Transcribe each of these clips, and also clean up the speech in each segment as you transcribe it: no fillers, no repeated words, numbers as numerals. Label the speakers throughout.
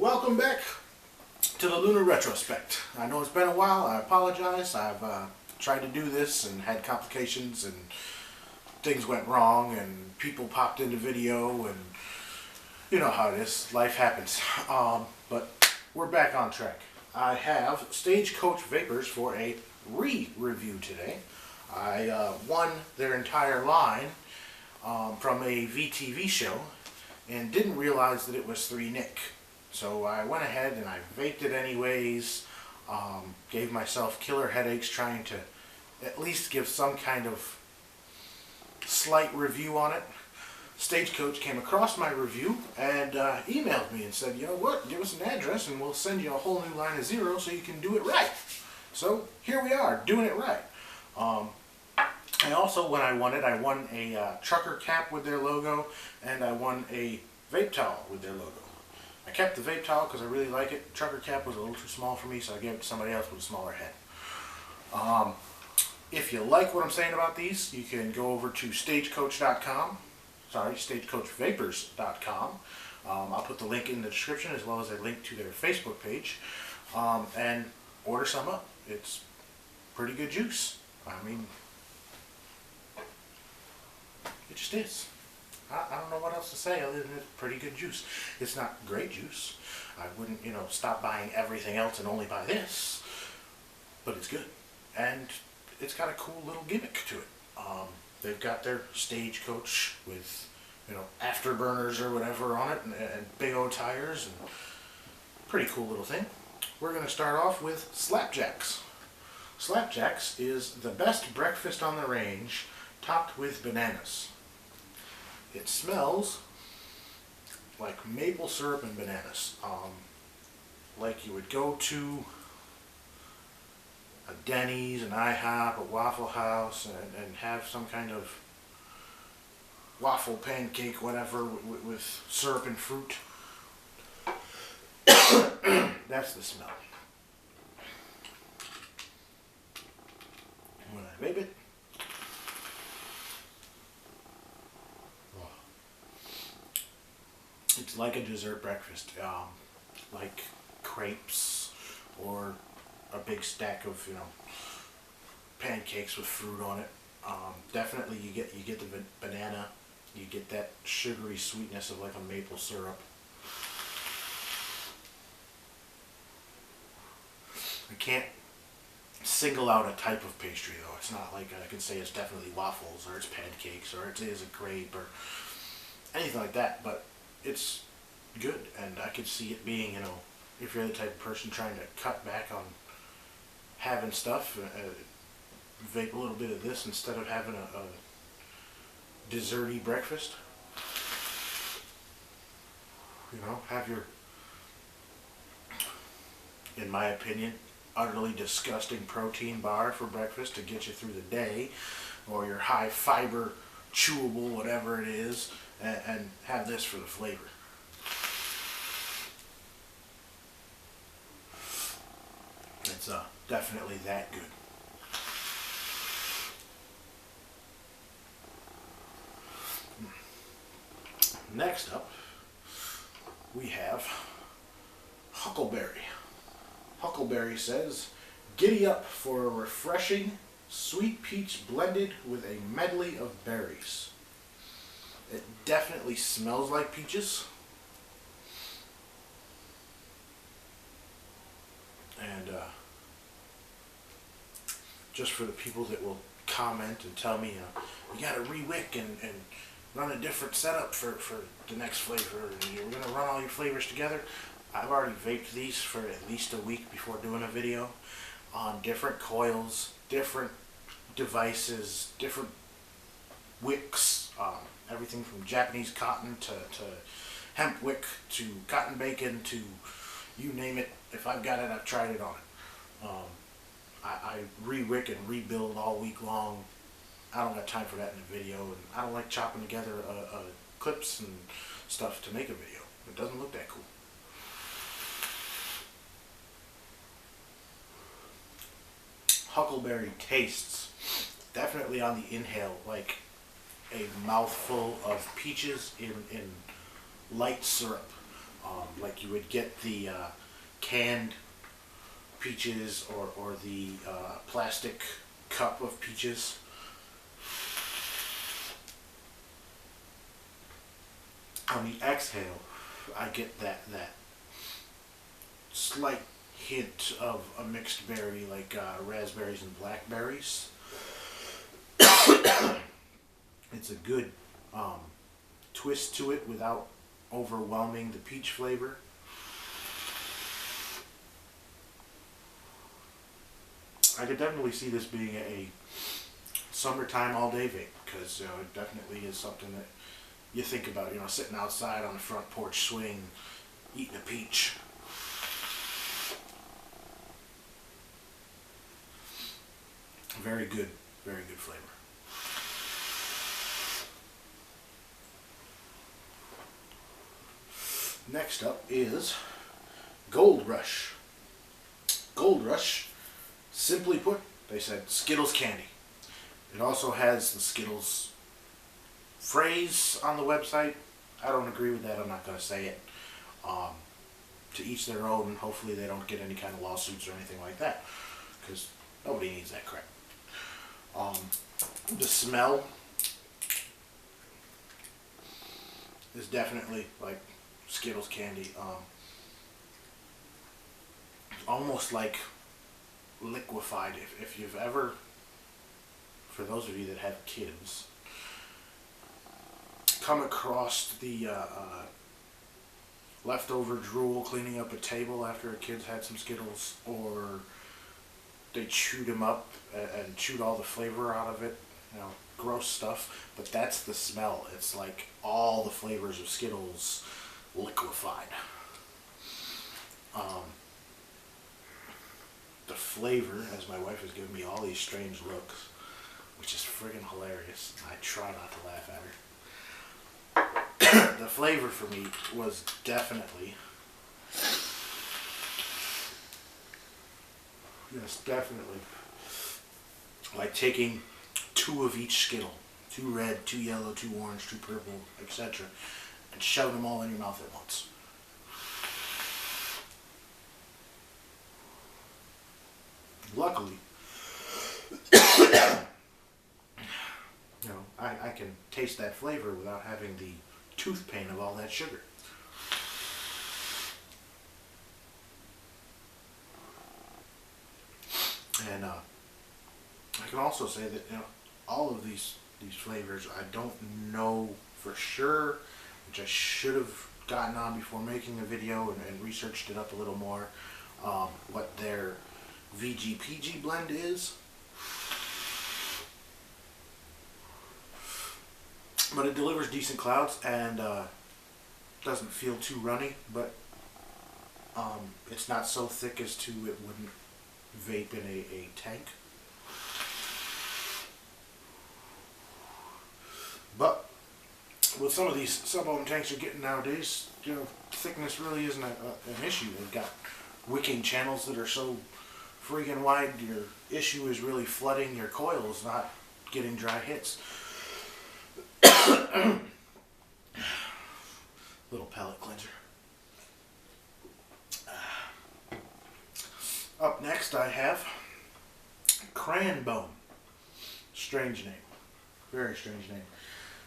Speaker 1: Welcome back to the Lunar Retrospect. I know it's been a while. I apologize. I've tried to do this and had complications and things went wrong and people popped into video and you know how it is. Life happens. But we're back on track. I have StageCoach Vapors for a re-review today. I won their entire line from a VTV show and didn't realize that it was 3 Nick. So I went ahead and I vaped it anyways, gave myself killer headaches trying to at least give some kind of slight review on it. StageCoach came across my review and emailed me and said, you know what, give us an address and we'll send you a whole new line of zero so you can do it right. So here we are, doing it right. I also, when I won it, I won a trucker cap with their logo and I won a vape towel with their logo. I kept the vape towel because I really like it. Trucker cap was a little too small for me, so I gave it to somebody else with a smaller head. If you like what I'm saying about these, you can go over to StageCoach.com. Sorry, StageCoachVapors.com. I'll put the link in the description as well as a link to their Facebook page. And order some up. It's pretty good juice. I mean, it just is. I don't know what else to say other than it's pretty good juice. It's not great juice. I wouldn't, stop buying everything else and only buy this. But it's good. And it's got a cool little gimmick to it. They've got their Stagecoach with, afterburners or whatever on it and big old tires. And pretty cool little thing. We're going to start off with Slapjacks. Slapjacks is the best breakfast on the range topped with bananas. It smells like maple syrup and bananas. Like you would go to a Denny's, an IHOP, a Waffle House, and have some kind of waffle pancake, whatever, with syrup and fruit. That's the smell. When I vape it, it's like a dessert breakfast, like crepes or a big stack of pancakes with fruit on it. Definitely you get the banana, you get that sugary sweetness of like a maple syrup. I can't single out a type of pastry though. It's not like I can say it's definitely waffles or it's pancakes or it is a crepe or anything like that, but it's good, and I could see it being, if you're the type of person trying to cut back on having stuff, vape a little bit of this instead of having a desserty breakfast. Have your, in my opinion, utterly disgusting protein bar for breakfast to get you through the day, or your high fiber, chewable, whatever it is, and have this for the flavor. It's definitely that good. Next up, we have Huckleberry. Huckleberry says, "Giddy-up for a refreshing sweet peach blended with a medley of berries." It definitely smells like peaches. And just for the people that will comment and tell me, you gotta re-wick and run a different setup for the next flavor, and you're gonna run all your flavors together. I've already vaped these for at least a week before doing a video on different coils, different devices, different wicks, everything from Japanese cotton to hemp wick to cotton bacon to you name it. If I've got it, I've tried it on it. I re-wick and rebuild all week long. I don't got time for that in a video, and I don't like chopping together clips and stuff to make a video. It doesn't look that cool. Huckleberry tastes definitely on the inhale like a mouthful of peaches in light syrup. Like you would get the canned peaches or the plastic cup of peaches. On the exhale, I get that slight hint of a mixed berry, like raspberries and blackberries. It's a good twist to it without overwhelming the peach flavor. I could definitely see this being a summertime all-day vape, because it definitely is something that you think about, sitting outside on the front porch swing, eating a peach. Very good flavor. Next up is Gold Rush. Gold Rush, simply put, they said Skittles candy. It also has the Skittles phrase on the website. I don't agree with that. I'm not going to say it. To each their own. Hopefully they don't get any kind of lawsuits or anything like that, because nobody needs that crap. The smell is definitely like Skittles candy. Almost like liquefied. If you've ever, for those of you that have kids, come across the leftover drool cleaning up a table after a kid's had some Skittles, or they chewed them up and chewed all the flavor out of it, gross stuff, but that's the smell. It's like all the flavors of Skittles liquefied. The flavor, as my wife has given me all these strange looks, which is friggin' hilarious. I try not to laugh at her. The flavor for me was definitely, like taking 2 of each Skittle, 2 red, 2 yellow, 2 orange, 2 purple, etc., and shove them all in your mouth at once. Luckily, I can taste that flavor without having the tooth pain of all that sugar. And I can also say that all of these flavors, I don't know for sure, which I should have gotten on before making the video and researched it up a little more, what their VGPG blend is. But it delivers decent clouds and doesn't feel too runny, but it's not so thick as to it wouldn't vape in a tank. But with some of these sub-ohm tanks you're getting nowadays, thickness really isn't an issue. They've got wicking channels that are so freaking wide, your issue is really flooding your coils, not getting dry hits. Little palate cleanser. Up next I have Cranbone. Strange name. Very strange name.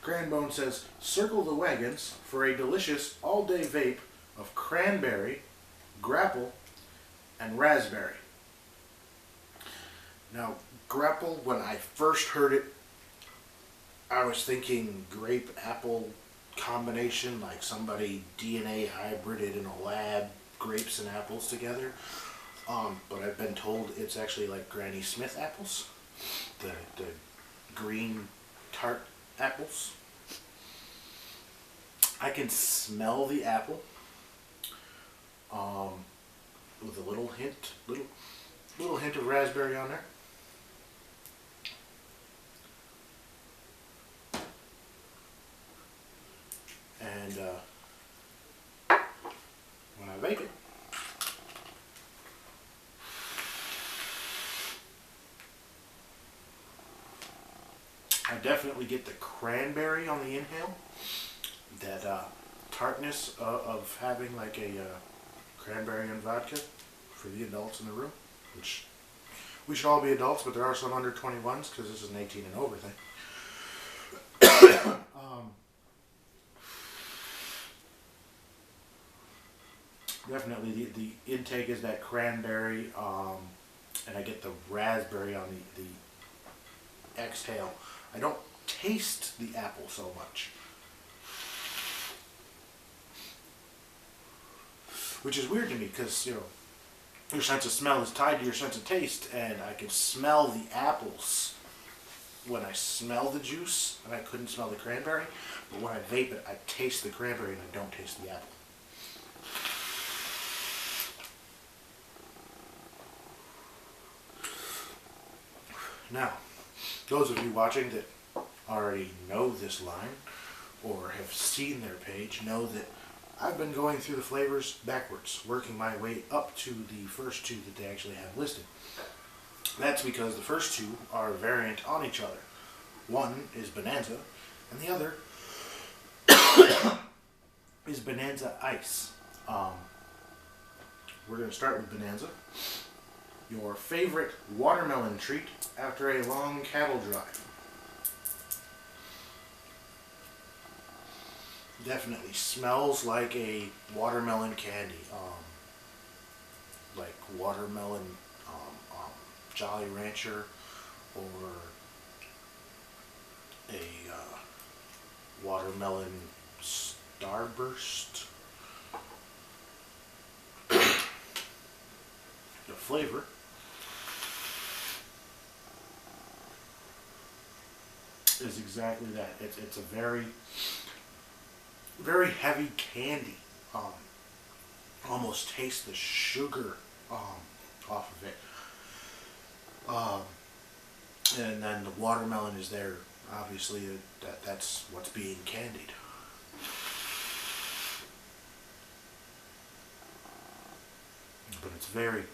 Speaker 1: Cranbone says, circle the wagons for a delicious all-day vape of cranberry, grapple, and raspberry. Now, grapple, when I first heard it, I was thinking grape-apple combination, like somebody DNA hybrided in a lab, grapes and apples together. But I've been told it's actually like Granny Smith apples, the green tart apples. I can smell the apple, with a little hint of raspberry on there. And when I vape it, I definitely get the cranberry on the inhale, that tartness of having like a cranberry and vodka for the adults in the room, which we should all be adults, but there are some under 21s because this is an 18 and over thing. Definitely the intake is that cranberry, and I get the raspberry on the exhale. I don't taste the apple so much, which is weird to me because, you know, your sense of smell is tied to your sense of taste, and I can smell the apples when I smell the juice, and I couldn't smell the cranberry. But when I vape it, I taste the cranberry and I don't taste the apple. Now, those of you watching that already know this line or have seen their page know that I've been going through the flavors backwards, working my way up to the first two that they actually have listed. That's because the first two are variant on each other. One is Bonanza, and the other is Bonanza Ice. We're going to start with Bonanza. Your favorite watermelon treat after a long cattle drive. Definitely smells like a watermelon candy, like watermelon Jolly Rancher, or a watermelon Starburst. The flavor is exactly that. It's a very heavy candy. Almost taste the sugar off of it. And then the watermelon is there. Obviously, that's what's being candied. But it's very,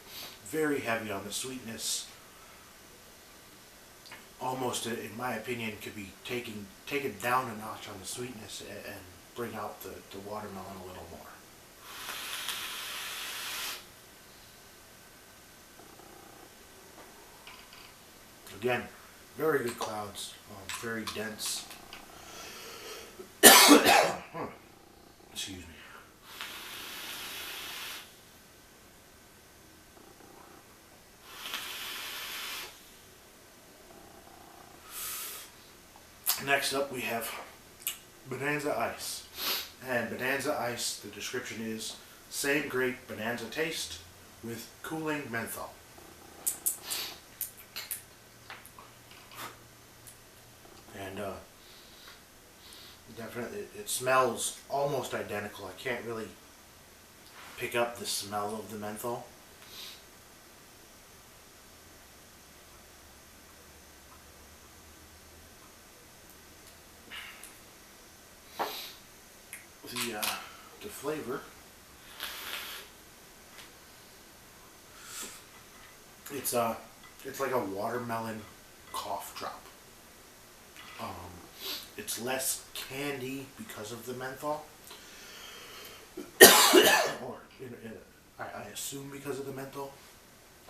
Speaker 1: very heavy on the sweetness. Almost, in my opinion, could be taken down a notch on the sweetness and bring out the watermelon a little more. Again, very good clouds, very dense. Excuse me. Next up we have Bonanza Ice. And Bonanza Ice, the description is, same great Bonanza taste with cooling menthol. And definitely, it smells almost identical. I can't really pick up the smell of the menthol. The flavor, it's like a watermelon cough drop. It's less candy because of the menthol, or I assume because of the menthol.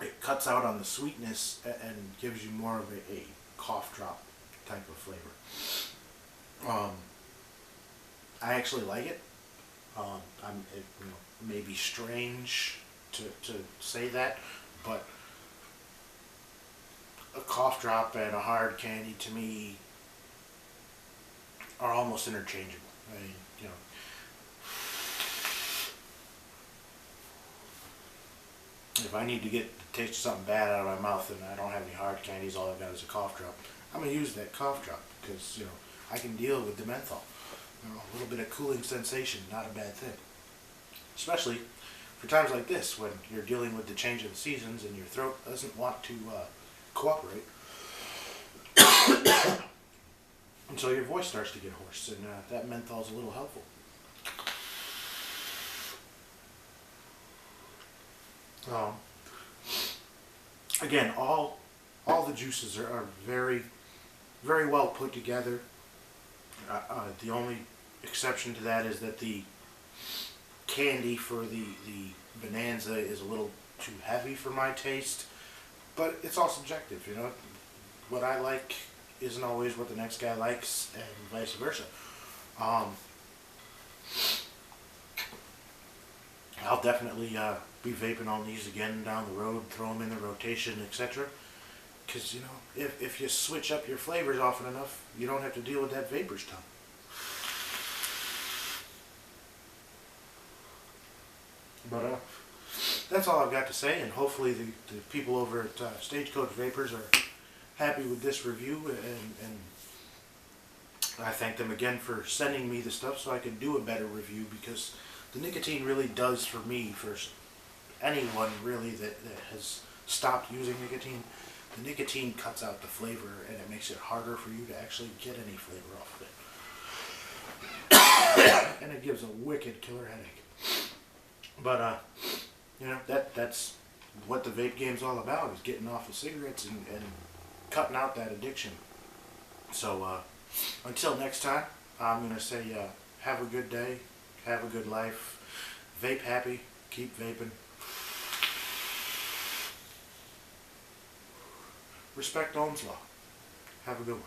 Speaker 1: It cuts out on the sweetness and gives you more of a cough drop type of flavor. I actually like it. It may be strange to say that, but a cough drop and a hard candy to me are almost interchangeable. I mean, you know, if I need to get the taste of something bad out of my mouth and I don't have any hard candies, all I've got is a cough drop, I'm going to use that cough drop because, you know, I can deal with the menthol. You know, a little bit of cooling sensation, not a bad thing. Especially for times like this when you're dealing with the change of the seasons and your throat doesn't want to cooperate. And so your voice starts to get hoarse, and that menthol is a little helpful. Again, all the juices are very, very well put together. The only exception to that is that the candy for the Bonanza is a little too heavy for my taste, but it's all subjective, you know. What I like isn't always what the next guy likes, and vice versa. I'll definitely be vaping on these again down the road, throw them in the rotation, etc. Because, you know, if you switch up your flavors often enough, you don't have to deal with that Vapors tongue. But that's all I've got to say, and hopefully the people over at StageCoach Vapors are happy with this review, and I thank them again for sending me the stuff so I can do a better review, because the nicotine really does for me, for anyone really that has stopped using nicotine, the nicotine cuts out the flavor and it makes it harder for you to actually get any flavor off of it. And it gives a wicked killer headache. But you know, that's what the vape game's all about, is getting off of cigarettes and cutting out that addiction. So until next time, I'm going to say have a good day, have a good life, vape happy, keep vaping. Respect Ohm's Law. Have a good one.